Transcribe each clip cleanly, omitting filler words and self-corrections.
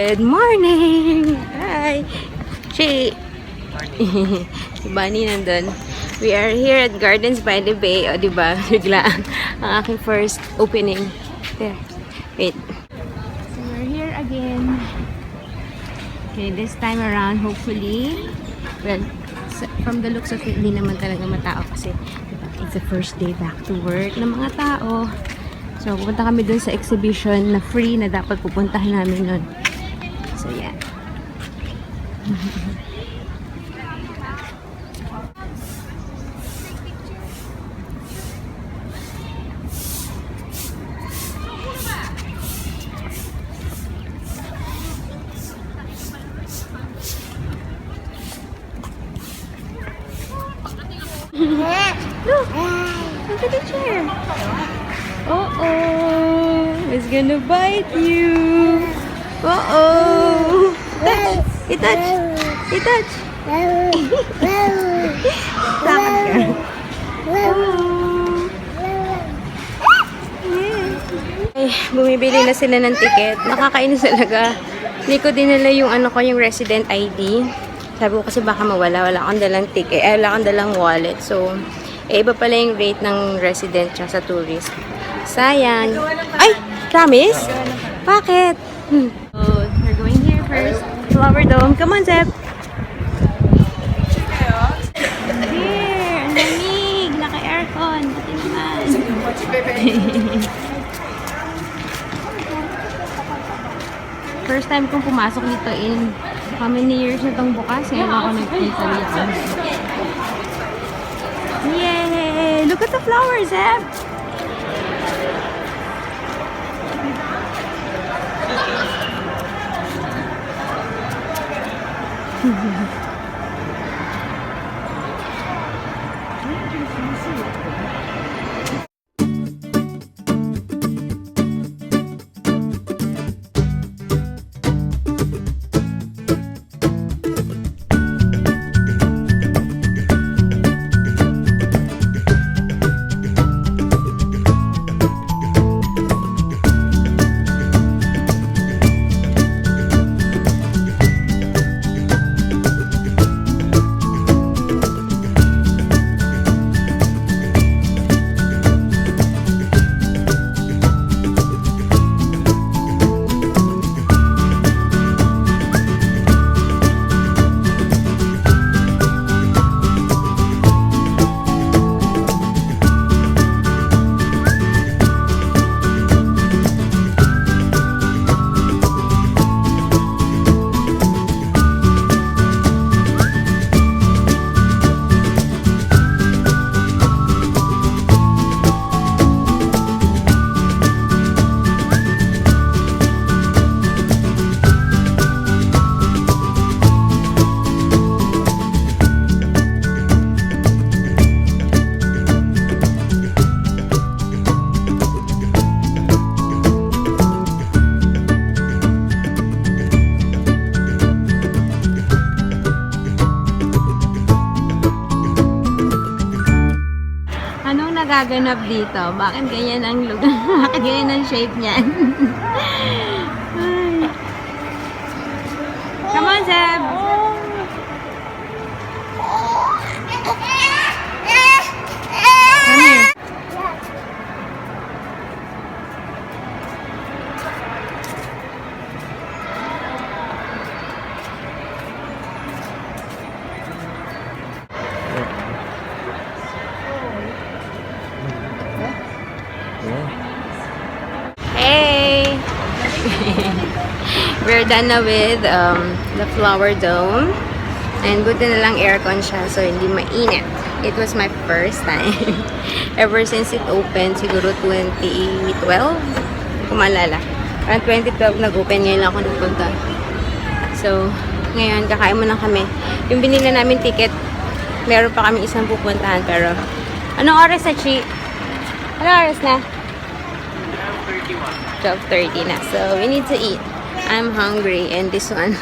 Good morning! Hi! Si Bunny nandun. We are here at Gardens by the Bay. O, diba? Bigla ang aking first opening. There. Wait. So, we're here again. Okay, this time around, hopefully, well, from the looks of it, hindi naman talaga matao kasi diba, it's the first day back to work ng mga tao. So, pupunta kami dun sa exhibition na free na dapat pupuntahan namin nun. So, yeah. Look! Look at the chair! Uh-oh! It's gonna bite you! Uh-oh! Touch! I-touch! I-touch! Takot ka! Ay, bumibili na sila ng ticket. Nakakainis talaga. Hindi ko dinala yung yung resident ID. Sabi ko kasi baka mawala. Wala akong dalang ticket. Wala akong dalang wallet. So, iba pala yung rate ng resident tsaka sa tourist. Sayang. Ay! Promise? Bakit? So, we're going here first. Flower Dome. Come on, Zeb! Here! Ang lamig! Naka-aircon. Pati naman. First time kong pumasok dito in how many years na itong bukas. Ngayon ako nagpunta dito. Yay! Look at the flowers, Zeb! Nagaganap dito? Bakit ganyan ang lugar? Bakit ganyan ang shape niyan? Come on, Zeb! Come here. Hey! We're done na with the Flower Dome. And buti na lang aircon siya, so hindi mainit. It was my first time. Ever since it opened, siguro 2012. Kung maalala. Parang 2012 nag-open, ngayon lang ako nagpunta. So, ngayon, kakain mo lang kami. Yung binili namin ticket, meron pa kami isang pupuntahan, pero anong oras na, Chi? Anong oras na? 12:30 na. So, we need to eat. I'm hungry. And this one,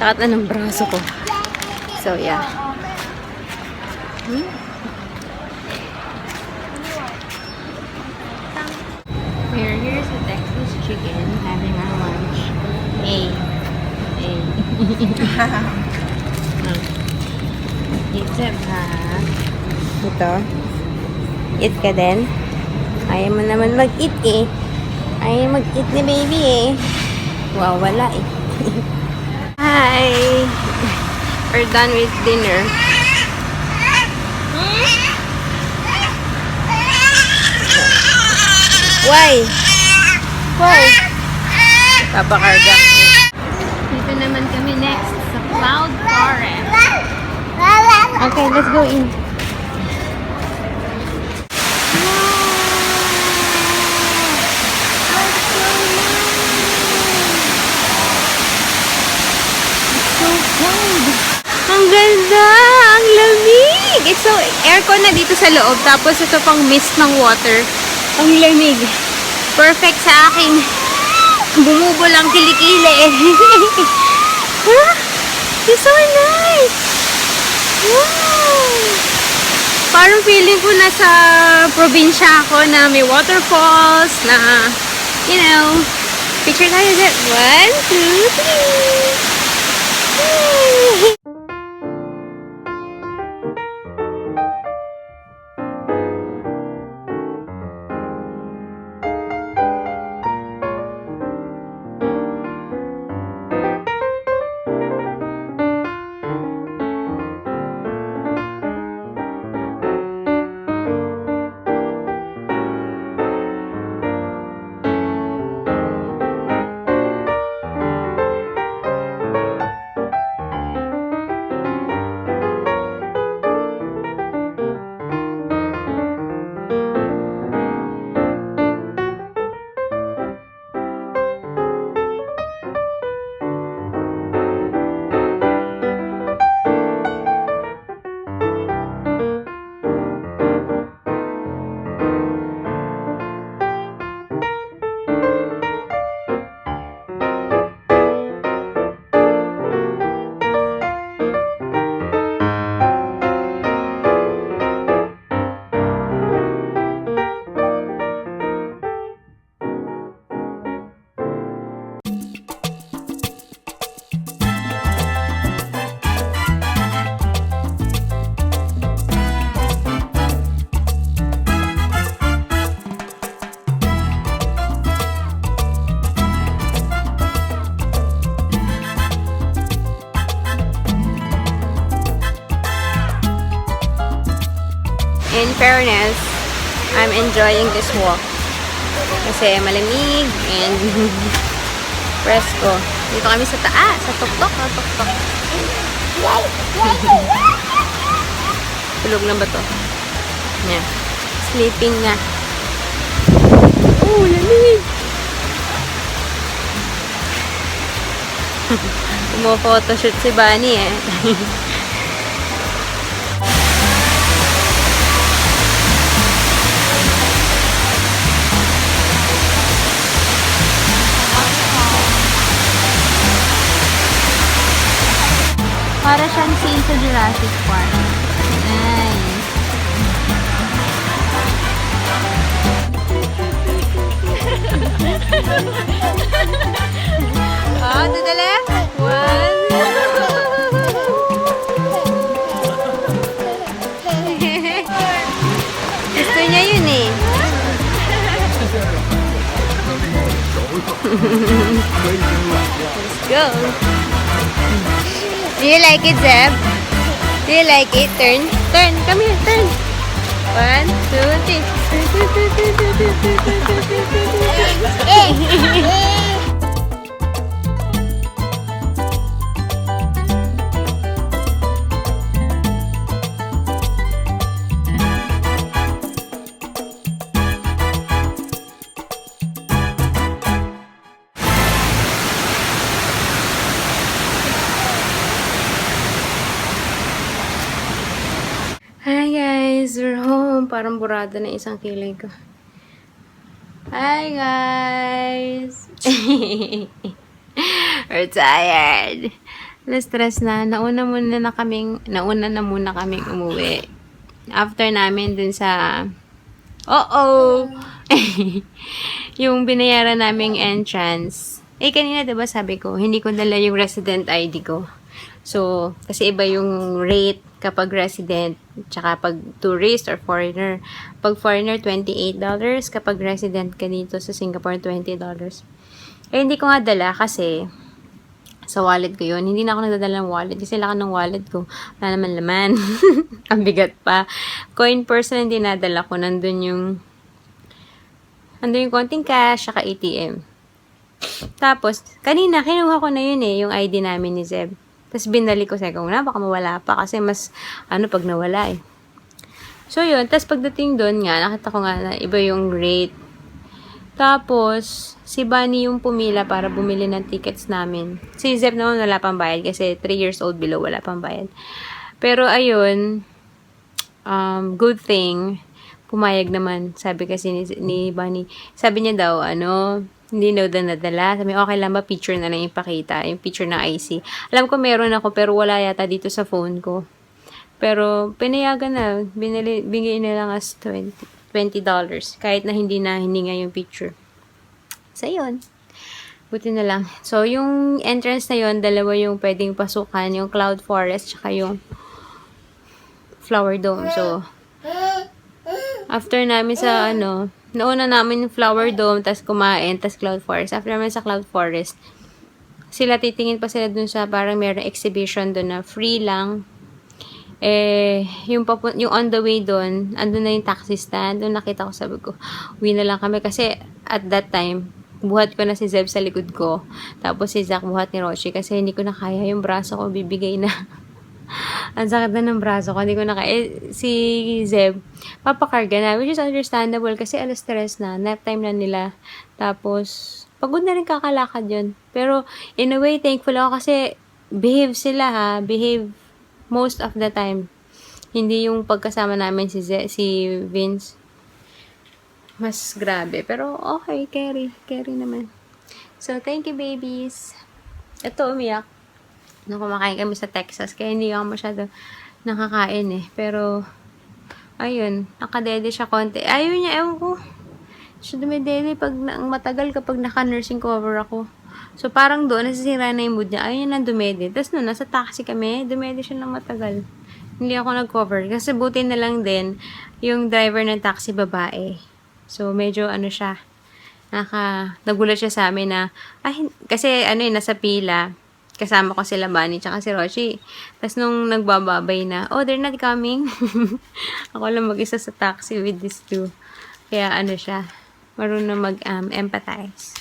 sakit na ng braso ko. So, yeah. We're here sa Texas Chicken having our lunch. Hey. Eat Zeb, ha? Ito. Eat ka din? Ayaw mo naman mag-eat eh. Ayaw mag-eat ni baby eh. Wow, wala eh. Hi! We're done with dinner. Why? Why? Papakarga. Dito naman kami next sa Cloud Forest. Okay, let's go in. Ang ganda! Ang lamig! It's so, aircon na dito sa loob. Tapos ito pang mist ng water. Ang lamig. Perfect sa akin. Bumubol ang kilikili eh. Huh? It's so nice! Wow! Parang feeling ko nasa probinsya ako na may waterfalls na, you know, picture tayo dyan. 1, 2, 3. In fairness, I'm enjoying this walk. Kasi malamig and fresco. Dito kami sa taas, sa tuktok. Tulog na ba to? Yeah. Sleeping na. Oh, lamig! Pumo-photoshoot si Bunny eh. Para siyang scene sa Jurassic Park. Nice. Oh, to the left. 1. Gusto niya yun eh. Let's go. Do you like it, Zeb? Do you like it? Turn. Turn. Come here. Turn. 1, 2, 3. Hi guys, we're home. Parang burado na isang kilay ko. Hi guys! We're tired. Na-stress na. Nauna na muna kaming umuwi. After namin dun sa... yung binayaran naming entrance. Eh, kanina diba sabi ko, hindi ko dala yung resident ID ko. So, kasi iba yung rate kapag resident, tsaka pag tourist or foreigner. Pag foreigner, $28. Kapag resident ka dito sa Singapore, $20. Eh, hindi ko nga dala kasi sa wallet ko yun. Hindi na ako nagdadala ng wallet kasi lakan ng wallet ko. Wala naman laman. Ang bigat pa. Coin purse na hindi nadala ko. Nandun yung konting cash, saka ATM. Tapos, kanina, kinuha ko na yun yung ID namin ni Zeb. Tapos, binalik ko sa kung na, baka mawala pa. Kasi mas, pag nawala So, yun. Tapos, pagdating doon nga, nakita ko nga na iba yung rate. Tapos, si Bunny yung pumila para bumili ng tickets namin. Si Zeb naman wala pang bayad kasi 3 years old below, wala pang bayad. Pero, ayun, good thing, pumayag naman. Sabi kasi ni Bunny, sabi niya daw, hindi daw nadala. Sabi, okay lang ba, picture na lang ipakita. Yung picture ng IC. Alam ko meron ako, pero wala yata dito sa phone ko. Pero, pinayagan na. Bigay na lang as $20. Kahit na hindi nga yung picture. So, yun. Buti na lang. So, yung entrance na yun, dalawa yung pwedeng pasukan. Yung Cloud Forest, tsaka yung Flower Dome. So, after namin sa, nauna namin yung Flower Dome, tas kumain, tas Cloud Forest. After namin sa Cloud Forest, titingin pa sila dun sa parang mayroong exhibition dun na free lang. Yung on the way dun, andun na yung taxi stand. Dun nakita ko, sabi ko, uwi na lang kami. Kasi at that time, buhat ko na si Zeb sa likod ko. Tapos si Zach buhat ni Roshi. Kasi hindi ko na kaya yung braso ko, bibigay na. Ang sakit na ng braso ko. Hindi ko na kaya. Si Zeb, papakarga na. Which is understandable kasi alas 3 na. Nap time na nila. Tapos, pagod na rin kakalakad yun. Pero, in a way, thankful ako kasi behave sila Behave most of the time. Hindi yung pagkasama namin si Vince. Mas grabe. Pero, okay. Carry naman. So, thank you, babies. Ito, umiyak. Nung kumakain kami sa Texas, kaya hindi ako masyado nakakain Pero, ayun, nakadede siya konti. Ayun niya, ewan ko. Siya dumidede pag matagal kapag naka-nursing cover ako. So, parang doon, nasisira na yung mood niya. Ayun niya nang dumede. Tapos nung nasa taxi kami, dumede siya ng matagal. Hindi ako nag-cover. Kasi buti na lang din, yung driver ng taxi babae. So, medyo siya, nagulat siya sa amin na, kasi nasa pila, kasama ko sila Bunny tsaka si Roshi. Tapos nung nagbababay na, they're not coming. Ako lang mag-isa sa taxi with these two. Kaya siya, marunong mag-empathize.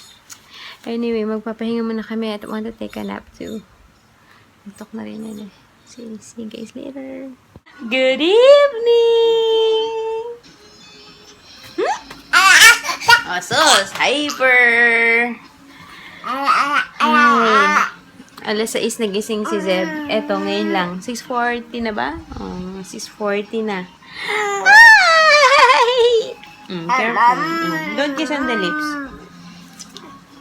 Anyway, magpapahinga muna kami at want to take a nap too. Antok na rin yan See you guys later. Good evening! Sus! Hyper! Alas 6 nagising si Zeb. Eto, ngayon lang. 6:40 na ba? 6:40 na. Hi! Careful. Don't kiss on the lips.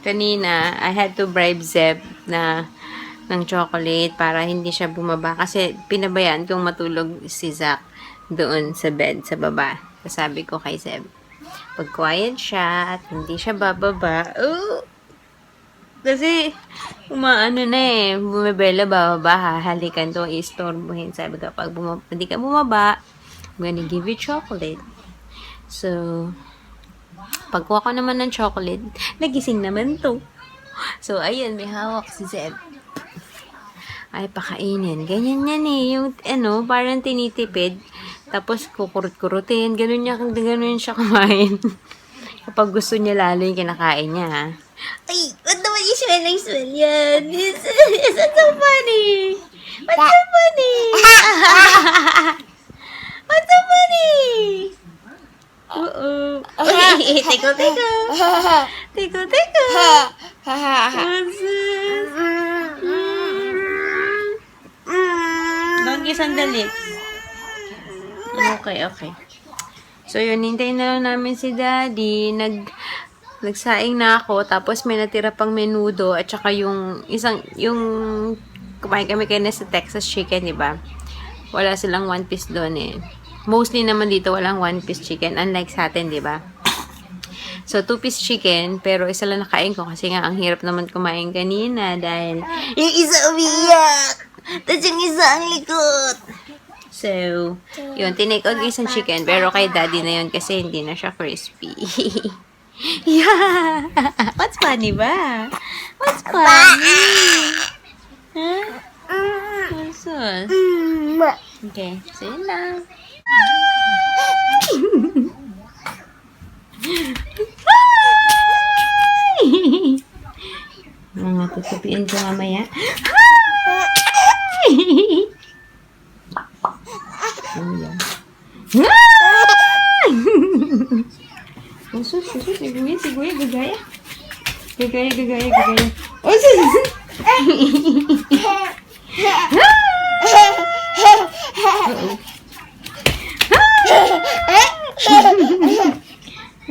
Kanina, I had to bribe Zeb ng chocolate para hindi siya bumaba. Kasi pinabayaan kong matulog si Zach doon sa bed, sa baba. Sabi ko kay Zeb, pag quiet siya at hindi siya bababa, kasi, bumibela, bababa, halikan to, istorbohin. Sabi ko, pag hindi ka bumaba, I'm gonna give you chocolate. So, pagkuha ko naman ng chocolate, nagising naman to. So, ayun, may hawak si Zeb. Ay, pakainin. Ganyan yan yung, parang tinitipid. Tapos, kukurut-kurutin. Ganun siya kumain. Kapag gusto niya lalo yung kinakain niya, Ay, what naman yung smell yan? It's so funny. What's so funny? What's so funny? Tiko. Don't kiss on the lips. Okay. So, yun, hintayin na lang namin si Daddy. Nagsaing na ako, tapos may natira pang menudo, at saka yung kumain kami kayo sa Texas chicken, diba? Wala silang one piece doon Mostly naman dito walang one piece chicken, unlike sa atin, diba? So, 2-piece chicken, pero isa lang nakain ko kasi nga ang hirap naman kumain kanina dahil yung isa umiyak! Tapos yung isa ang likot! So, yun, tinake out ko isang chicken, pero kay daddy na yun kasi hindi na siya crispy. Yeah! What's funny ba? What's funny? Huh? What's this? Okay, so yun lang. Mga tutupiin ko mamaya. Siguya, gagaya. Gagaya. Oh,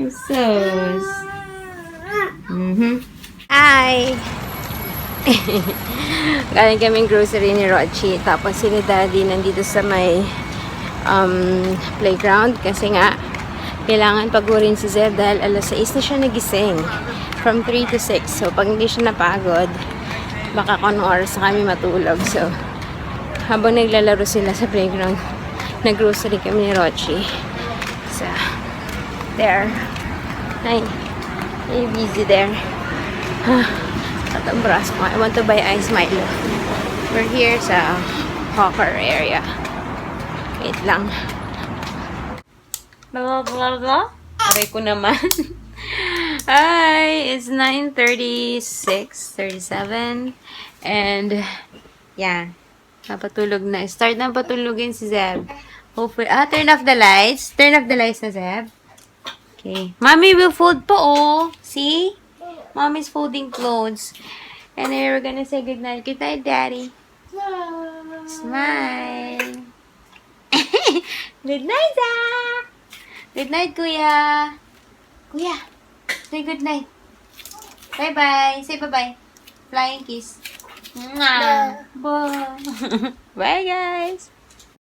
Sus. Hi! Galing kaming grocery ni Rochi. Tapos si Daddy nandito sa may playground. Kasi nga, kailangan pagurin si Zeb dahil alas 6 na siya nagising. From 3 to 6. So, pag hindi siya napagod, baka kung oras na kami matulog. So, habang naglalaro sila sa playground, nag-grocery kami ni Rochi. So, there. Hi. Are you busy there? At ang braso ko. I want to buy ice Milo. We're here sa Hawker area. Wait lang. Okay ko naman. Hi! It's 9:36, 37. And, yeah. Napatulog na. Start na patulogin si Zeb. Hopefully, turn off the lights. Turn off the lights na, Zeb. Okay. Mommy will fold po, oh. See? Mommy's folding clothes. And then we're gonna say goodnight. Good night, Daddy. Smile. Good night, Zach. Good night, Kuya. Kuya, say good night. Bye-bye. Say bye-bye. Flying kiss. Mwah. Bye. Bye, guys.